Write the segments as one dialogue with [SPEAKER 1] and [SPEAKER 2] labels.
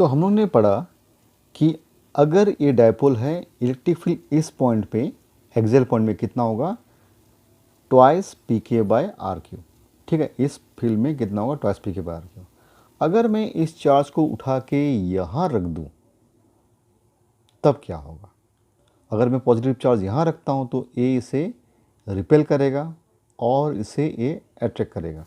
[SPEAKER 1] तो हम लोग ने पढ़ा कि अगर ये डायपोल है, इलेक्ट्रिक फील्ड इस पॉइंट पे एक्सियल पॉइंट में कितना होगा, twice P K by R Q. ठीक है, इस फील्ड में कितना होगा, twice P K by R Q. अगर मैं इस चार्ज को उठा के यहाँ रख दूँ तब क्या होगा? अगर मैं पॉजिटिव चार्ज यहाँ रखता हूँ तो ए इसे रिपेल करेगा और इसे ए अट्रैक्ट करेगा।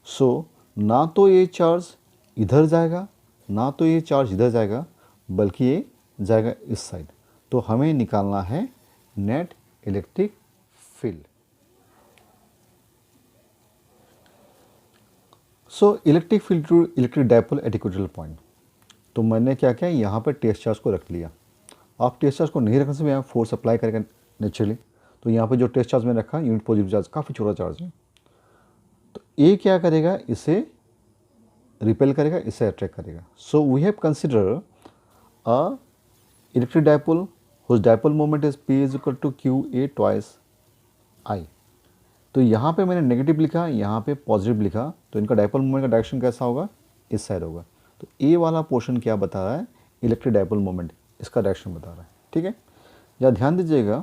[SPEAKER 1] सो ना तो ये चार्ज इधर जाएगा, ना तो ये चार्ज इधर जाएगा, बल्कि ये जाएगा इस साइड। तो हमें निकालना है net electric field. So electric field to electric dipole at equatorial point. तो मैंने क्या किया, यहाँ पर टेस्ट चार्ज को रख लिया। आप टेस्ट चार्ज को नहीं रखने से भी यहाँ फोर्स अप्लाई करेगा नेचुरली। तो यहाँ पे जो टेस्ट चार्ज मैंने रखा, यूनिट पॉजिटिव चार्ज, काफ़ी छोटा चार्ज है, तो ये क्या करेगा, इसे रिपेल करेगा, इसे अट्रैक्ट करेगा। So we have consider a electric dipole whose dipole moment is P is equal to Q A twice I. तो यहाँ पे मैंने नेगेटिव लिखा, यहाँ पे पॉजिटिव लिखा, तो इनका डायपोल मोमेंट का डायरेक्शन कैसा होगा, इस साइड होगा। तो ए वाला पोर्शन क्या बता रहा है, इलेक्ट्रिक डायपोल मोमेंट, इसका डायरेक्शन बता रहा है। ठीक है, या ध्यान दीजिएगा,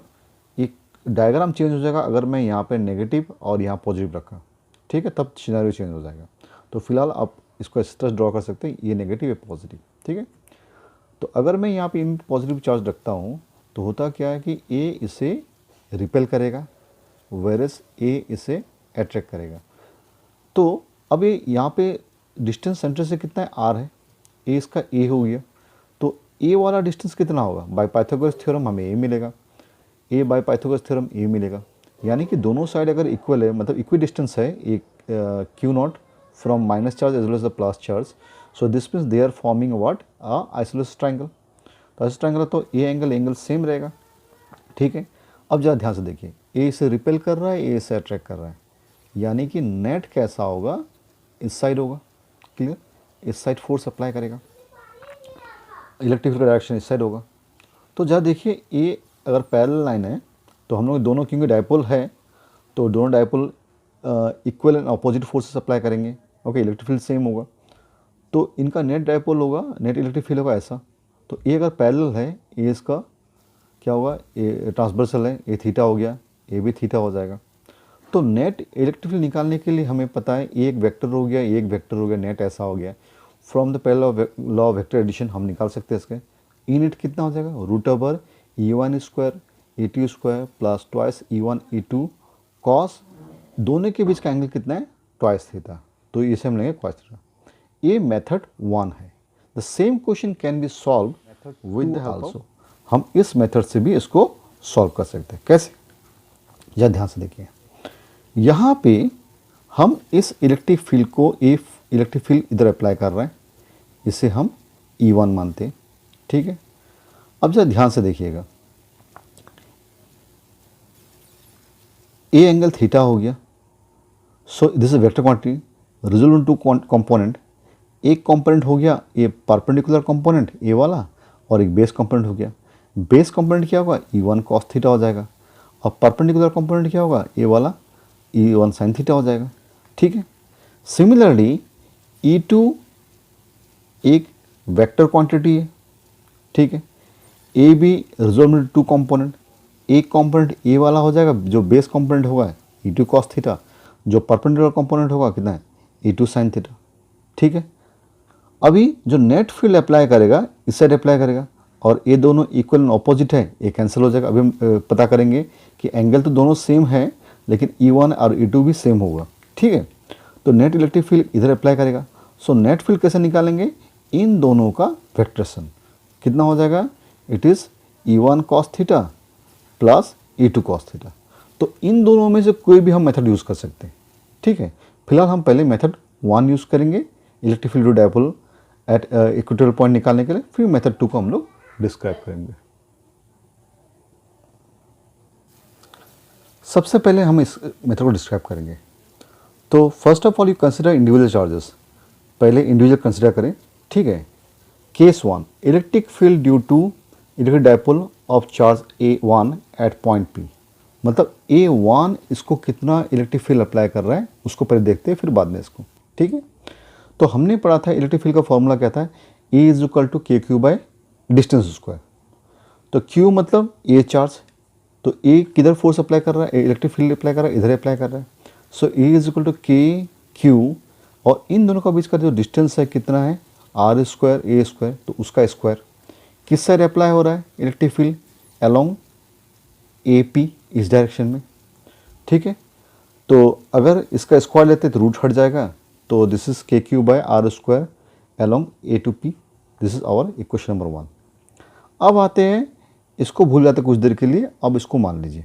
[SPEAKER 1] एक डायग्राम चेंज हो जाएगा अगर मैं यहाँ पे नेगेटिव और यहाँ पॉजिटिव रखा। ठीक है, तब सिनेरियो चेंज हो जाएगा। तो फिलहाल आप इसको इस तरह ड्रॉ कर सकते हैं, ये नेगेटिव है पॉजिटिव। ठीक है, तो अगर मैं यहाँ पे इन पॉजिटिव चार्ज रखता हूँ तो होता क्या है कि ए इसे रिपेल करेगा, वेरस ए इसे अट्रैक्ट करेगा। तो अब ये यहाँ पे डिस्टेंस सेंटर से कितना है, आर है, ए इसका ए हो गया। तो ए वाला डिस्टेंस कितना होगा, बाय पाइथागोरस थ्योरम हमें ए मिलेगा, ए बाय पाइथागोरस थ्योरम ए मिलेगा। यानी कि दोनों साइड अगर इक्वल है, मतलब इक्वी डिस्टेंस है, एक Q not from minus charge as well as the plus charge, so this means they are forming what, isosceles triangle. तो आइसोसेलेस ट्रायंगल तो ए एंगल सेम रहेगा। ठीक है, अब ज़रा ध्यान से देखिए, ए इसे रिपेल कर रहा है, ए इसे अट्रैक्ट कर रहा है, यानी कि नेट कैसा होगा, इस साइड होगा। क्लियर, इस साइड फोर्स अप्लाई करेगा, इलेक्ट्रिक फील्ड का डायरेक्शन इस साइड होगा। तो जहाँ देखिए, ए अगर पैरेलल लाइन है तो हम लोग दोनों, क्योंकि डायपोल है तो दोनों dipole equal and opposite forces apply करेंगे। ओके, इलेक्ट्रिक फील्ड सेम होगा, तो इनका नेट डायपोल होगा, नेट इलेक्ट्रिक फील्ड होगा ऐसा। तो ए अगर पैरेलल है, ए इसका क्या होगा, ए ट्रांसवर्सल है, ए थीटा हो गया, ए भी थीटा हो जाएगा। तो नेट इलेक्ट्रिक फील्ड निकालने के लिए हमें पता है, एक वेक्टर हो गया, एक वेक्टर हो गया, नेट ऐसा हो गया। From the parallel law of vector addition हम निकाल सकते हैं इसके। ई नेट कितना हो जाएगा, root over E1 square E2 square plus twice E1 E2 cos, दोनों के बीच का एंगल कितना है, ट्वाइस थीटा, तो इसे हम लेंगे कॉस थीटा। ये मेथड 1 है। The same question can be solve with the help of, हम इस मेथड से भी इसको सॉल्व कर सकते हैं। कैसे, या ध्यान से देखिए, यहाँ पे हम इस इलेक्ट्रिक फील्ड को, इलेक्ट्रिक फील्ड इधर अप्लाई कर रहे हैं, इसे हम E1 मानते हैं। ठीक है, अब जरा ध्यान से देखिएगा, ए एंगल थीटा हो गया। So this is vector quantity resolve to component. एक कंपोनेंट हो गया ए परपेंडिकुलर कंपोनेंट ए वाला, और एक बेस कंपोनेंट हो गया। बेस कंपोनेंट क्या होगा, E1 कॉस थीटा हो जाएगा, और परपेंडिकुलर कंपोनेंट क्या होगा, ए वाला E1 साइन थीटा हो जाएगा। ठीक है, सिमिलरली E2 एक वेक्टर क्वांटिटी है। ठीक है, A B resolve to component, एक कंपोनेंट ए वाला हो जाएगा, जो बेस कंपोनेंट होगा E2 कॉस थीटा, जो परपेंडिकुलर कंपोनेंट होगा कितना है, E2 साइन थीटा। ठीक है, अभी जो नेट फील्ड अप्लाई करेगा, इस साइड अप्लाई करेगा, और ये दोनों इक्वल एंड ऑपोजिट है, ये कैंसिल हो जाएगा। अभी हम पता करेंगे कि एंगल तो दोनों सेम है, लेकिन E1 और E2 भी सेम होगा। ठीक है, तो नेट इलेक्ट्रिक फील्ड इधर अप्लाई करेगा। सो नेट फील्ड कैसे निकालेंगे, इन दोनों का वेक्टर सम कितना हो जाएगा, it is E1 cos theta plus E2 cos theta. तो इन दोनों में से कोई भी हम मेथड यूज़ कर सकते हैं। ठीक है, फिलहाल हम पहले मेथड 1 यूज़ करेंगे electric field to dipole at equatorial point निकालने के लिए, फिर मेथड 2 को हम लोग डिस्क्राइब करेंगे। सबसे पहले हम इस मेथड को डिस्क्राइब करेंगे। तो first of all you consider individual charges, पहले इंडिविजुअल कंसिडर करें। ठीक है, case 1 electric field due to electric dipole of charge A1 at point P। मतलब A1 इसको कितना इलेक्ट्रिक फील्ड अप्लाई कर रहा है उसको पहले देखते हैं, फिर बाद में इसको। ठीक है, तो हमने पढ़ा था इलेक्ट्रिक फील्ड का फॉर्मूला क्या था, ए इज इक्वल टू के क्यू बाय डिस्टेंस स्क्वायर। तो क्यू मतलब ए चार्ज, तो ए किधर फोर्स अप्लाई कर रहा है, इलेक्ट्रिक फील्ड अप्लाई कर रहा है, इधर अप्लाई कर रहा है। सो ए इज इक्वल टू के क्यू, और इन दोनों का बीच का जो डिस्टेंस है कितना है, आर स्क्वायर ए स्क्वायर, तो उसका स्क्वायर। किस साइड अप्लाई हो रहा है electric field, along A P, इस डायरेक्शन में, ठीक है। तो अगर इसका स्क्वायर लेते तो रूट हट जाएगा, तो this is K Q by R square along A to P, this is our equation number 1। अब आते हैं, इसको भूल जाते कुछ देर के लिए, अब इसको मान लीजिए।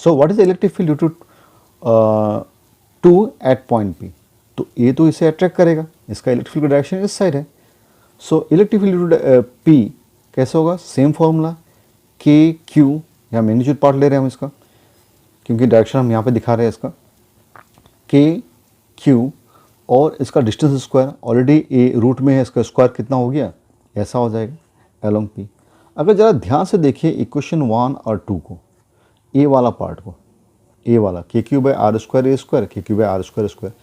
[SPEAKER 1] So what is the electric field due to at point P, तो ए तो इसे अट्रैक्ट करेगा, इसका इलेक्ट्रिक फील्ड का डायरेक्शन इस साइड है। So electric field due to P कैसे होगा, सेम फॉर्मूला, के क्यू, यहाँ मैग्नीट्यूड पार्ट ले रहे हैं हम इसका, क्योंकि डायरेक्शन हम यहाँ पे दिखा रहे हैं इसका, के क्यू और इसका डिस्टेंस स्क्वायर, ऑलरेडी ए रूट में है, इसका स्क्वायर कितना हो गया, ऐसा हो जाएगा अलोंग पी। अगर ज़रा ध्यान से देखिए इक्वेशन 1 और 2 को, ए वाला पार्ट को, ए वाला K Q by R square A square, K Q by R square square,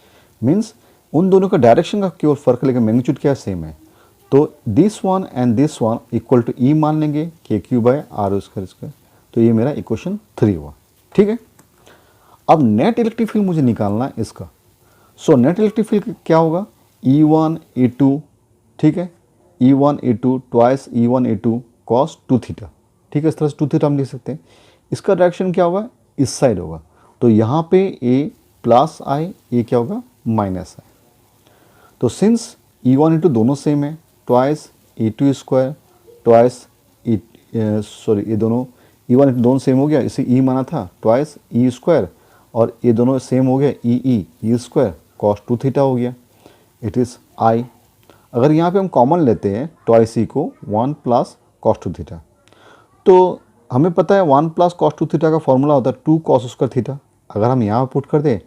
[SPEAKER 1] means उन दोनों का डायरेक्शन का केवल फर्क, लेकिन मैग्नीट्यूड क्या सेम है। तो this one and this one equal to E मान लेंगे, K Q by R square square, तो ये मेरा इक्वेशन 3 हुआ, ठीक है। अब नेट इलेक्ट्रिक फील्ड मुझे निकालना है इसका। सो नेट इलेक्ट्रिक फील्ड क्या होगा, E1 E2, ठीक है, E1 E2 twice E1 E2 cos 2 theta, ठीक है, इस तरह से 2 थीटा हम लिख सकते हैं। इसका डायरेक्शन क्या होगा, इस साइड होगा, तो यहाँ पे ए प्लस आई, ये क्या होगा माइनस आई। तो सिंस E1 E2 दोनों सेम है, twice E2 square twice sorry ये दोनों E1 E2 दोनों सेम हो गया, इसे E माना था, ट्वाइस E स्क्वायर, और ये दोनों सेम हो गया ई स्क्वायर cos 2 थीटा हो गया, इट इज़ आई। अगर यहाँ पे हम कॉमन लेते हैं ट्वाइस ई को 1 प्लस cos 2 थीटा, तो हमें पता है 1 प्लस cos 2 थीटा का फॉर्मूला होता है 2 cos स्क्वायर थीटा। अगर हम यहाँ पुट कर दें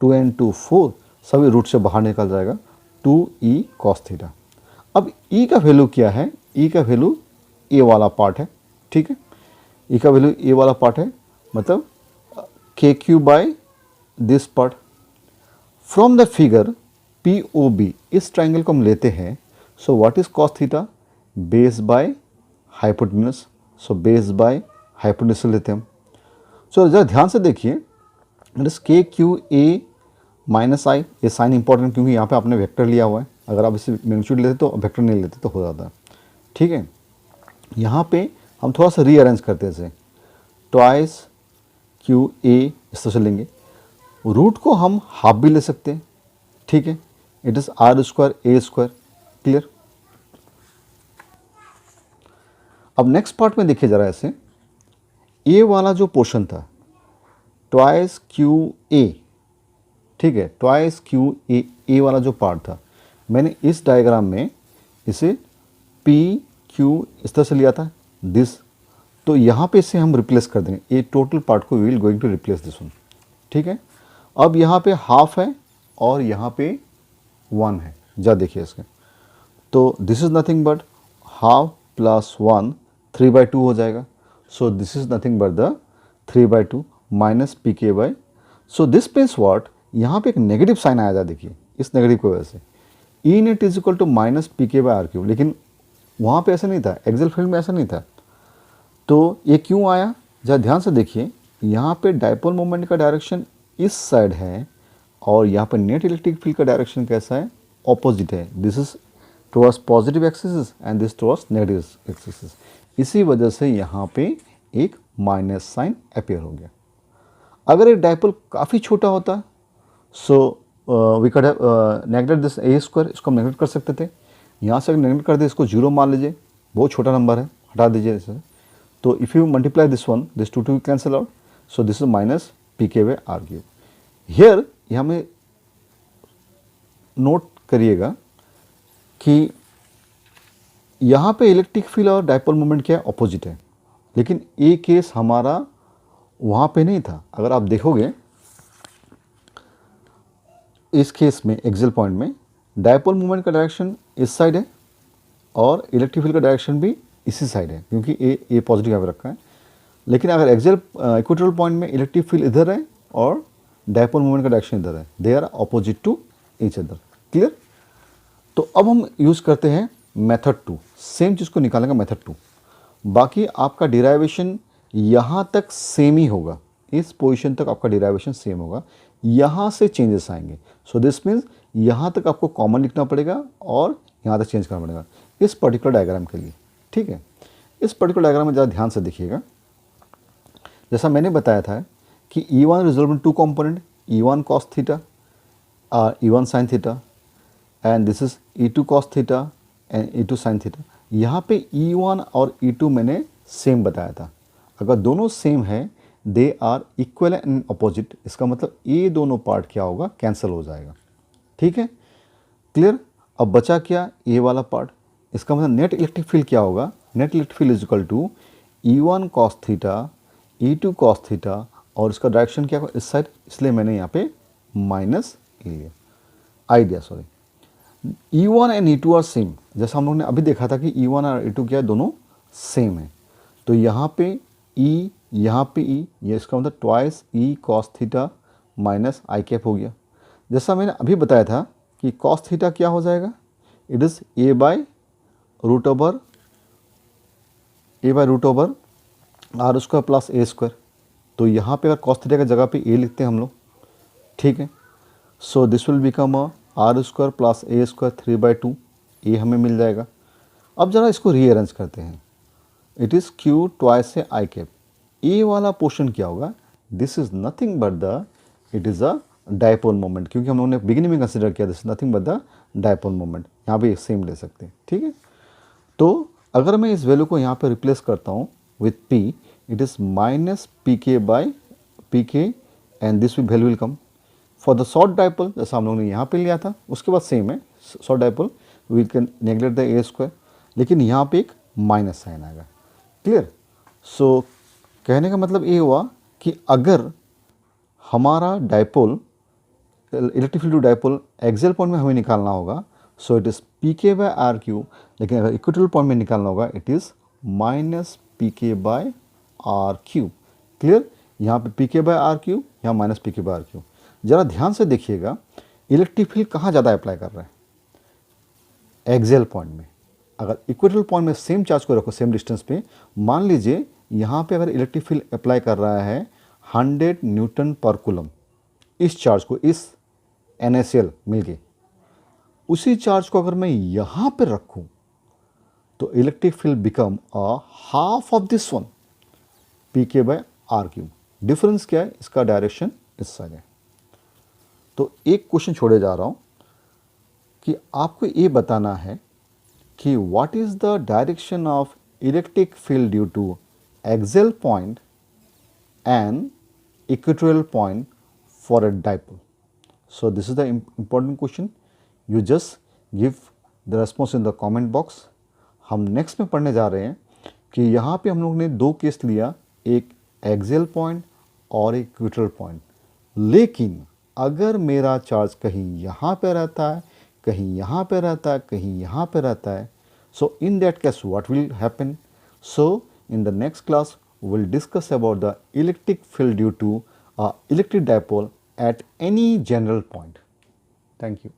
[SPEAKER 1] 2 and 2 4, सभी रूट से बाहर निकल जाएगा 2e cos थीटा। अब e का वैल्यू क्या है, e का वैल्यू ए वाला पार्ट है, ठीक है, e का वैल्यू ए वाला पार्ट है, मतलब K Q by this part. From the figure P O B, इस ट्राइंगल को हम लेते हैं। So what is cos theta, base by hypotenuse, so base by hypotenuse लेते हैं हम। सो जरा ध्यान से देखिए, it is K Q A minus I, ये साइन इंपॉर्टेंट क्योंकि यहाँ पे आपने वेक्टर लिया हुआ है, अगर आप इसे मैग्नीट्यूड लेते तो वेक्टर नहीं लेते तो हो जाता है, ठीक है। यहाँ पे हम थोड़ा सा रीअरेंज करते हैं, जैसे ट्वाइस क्यू ए इस तरह से लेंगे, रूट को हम हाफ भी ले सकते हैं, ठीक है, it is R square A square, clear. अब नेक्स्ट पार्ट में देखिए जरा, ऐसे ए वाला जो पोर्शन था ट्वाइस क्यू ए, ठीक है, ट्वाइस क्यू ए, ए वाला जो पार्ट था, मैंने इस डायग्राम में इसे पी क्यू इस तरह से लिया था, दिस, तो यहाँ पे इसे हम रिप्लेस कर देंगे, ये टोटल पार्ट को we will going to replace this one, ठीक है। अब यहाँ पे हाफ है और यहाँ पे 1 है, जा देखिए इसके, तो this is nothing but half plus 1 3/2 हो जाएगा। So this is nothing but the 3/2 minus P K by, so this means what, यहाँ पे एक नेगेटिव साइन आया था, देखिए इस नेगेटिव की वजह से E net is equal to minus P K by R Q, लेकिन वहाँ पे ऐसा नहीं था, एक्सेल फील्ड में ऐसा नहीं था, तो ये क्यों आया, जरा ध्यान से देखिए, यहाँ पे डायपोल मोमेंट का डायरेक्शन इस साइड है और यहाँ पर नेट इलेक्ट्रिक फील्ड का डायरेक्शन कैसा है, ऑपोजिट है, this is towards positive axis and this towards negative axis, इसी वजह से यहाँ पे एक माइनस साइन अपीयर हो गया। अगर एक डायपोल काफ़ी छोटा होता, so we could have neglect this A square, इसको हम नेगलेक्ट कर सकते थे, यहाँ से अगर नेगलेक्ट कर दे, इसको 0 मान लीजिए, बहुत छोटा नंबर है, हटा दीजिए इसे, तो if you multiply this one, this 2 2 cancel out, so this is minus P K by R Q. Here यहाँ में नोट करिएगा कि यहाँ पे इलेक्ट्रिक फील्ड और डायपोल मोमेंट क्या है, ऑपोजिट है, लेकिन ये केस हमारा वहाँ पे नहीं था। अगर आप देखोगे इस केस में एक्सेल पॉइंट में डायपोल मोमेंट का डायरेक्शन इस साइड है और इलेक्ट्रिक फील्ड का डायरेक्शन भी इसी साइड है, क्योंकि ए पॉजिटिव यहाँ पे रखा है। लेकिन अगर एक्सेल इक्वेटोरियल पॉइंट में इलेक्ट्रिक फील्ड इधर है और डायपोल मोमेंट का डायरेक्शन इधर है, they are opposite to each other, clear. तो अब हम यूज़ करते हैं मेथड 2, सेम चीज़ को निकालने का मेथड 2। बाकी आपका डिराइवेशन यहाँ तक सेम ही होगा, इस पोजीशन तक आपका डिराइवेशन सेम होगा, यहाँ से चेंजेस आएंगे। सो दिस मीन्स यहाँ तक आपको कॉमन लिखना पड़ेगा और यहाँ तक चेंज करना पड़ेगा इस पर्टिकुलर डायग्राम के लिए। ठीक है, इस पर्टिकुलर डायग्राम में ज़रा ध्यान से देखिएगा। जैसा मैंने बताया था कि E1 resolve into component, E1 cos theta और E1 sin theta, and this is E2 cos theta and E2 sin theta. यहाँ पे E1 और E2 मैंने सेम बताया था। अगर दोनों सेम है, they are equal and opposite, इसका मतलब ये दोनों पार्ट क्या होगा, कैंसिल हो जाएगा। ठीक है, क्लियर। अब बचा क्या, ये वाला पार्ट। इसका मतलब नेट इलेक्ट्रिक फील्ड क्या होगा, net electric field is equal to E1 cos theta, E2 cos theta, और इसका डायरेक्शन क्या होगा, इस साइड, इसलिए मैंने यहाँ पे माइनस लिया, idea sorry. E1 and E2 are same, जैसा हम लोग ने अभी देखा था कि E1 और E2 क्या है, दोनों सेम है। तो यहाँ पे E, यहाँ पे E, ये इसका मतलब twice E cos theta minus I cap हो गया। जैसा मैंने अभी बताया था कि cos थीटा क्या हो जाएगा, it is A by root over R square plus A square. तो यहाँ पे अगर cos थीटा की जगह पे A लिखते हैं हम लोग, ठीक है। So this will become R square plus A square 3/2, ए हमें मिल जाएगा। अब ज़रा इसको रीअरेंज करते हैं, इट इज़ Q ट्वाइस से आई कैप। ए वाला पोर्शन क्या होगा, this is nothing but the, it is a dipole moment, क्योंकि हम लोगों ने बिगिनिंग में कंसिडर किया this is nothing but the dipole moment. यहाँ पे सेम ले सकते हैं, ठीक है। तो अगर मैं इस वैल्यू को यहाँ पे रिप्लेस करता हूँ with P, it is minus PK by PK and this value will come for the short dipole, जैसा हम लोगों ने यहाँ पे लिया था उसके बाद सेम है। Short dipole we can neglect the A square, लेकिन यहाँ पे एक माइनस साइन आएगा, क्लियर। सो कहने का मतलब ये हुआ कि अगर हमारा dipole, electric field to dipole axial point में हमें निकालना होगा, so it is PK by R Q, लेकिन अगर इक्वेटोरियल पॉइंट में निकालना होगा it is minus PK by R Q, clear. यहाँ पे PK बाय आर क्यू, यहाँ minus PK by R Q. ज़रा ध्यान से देखिएगा, इलेक्ट्रिक फील्ड कहाँ ज़्यादा अप्लाई कर रहा है, एक्सियल पॉइंट में। अगर इक्वेटोरियल पॉइंट में सेम चार्ज को रखो सेम डिस्टेंस पे, मान लीजिए यहाँ पे अगर इलेक्ट्रिक फील्ड अप्लाई कर रहा है 100 न्यूटन पर कूलम, इस चार्ज को, इस NaCl मिलके, उसी चार्ज को अगर मैं यहाँ पे रखूँ तो electric field become a half of this one, PK by R Q. Difference क्या है, इसका डायरेक्शन इस साइड है। तो एक क्वेश्चन छोड़े जा रहा हूँ कि आपको ये बताना है कि what is the direction of electric field due to axial point and equatorial point for a dipole. So this is the important question. You just give the response in the comment box. हम next में पढ़ने जा रहे हैं कि यहाँ पे हम लोग ने दो केस लिया, एक एक्सियल पॉइंट और एक इक्वेटोरियल पॉइंट। लेकिन अगर मेरा चार्ज कहीं यहाँ पे रहता है, कहीं यहाँ पे रहता है, कहीं यहाँ पे रहता है, so in that case what will happen. So in the next class we will discuss about the electric field due to electric dipole at any general point. Thank you.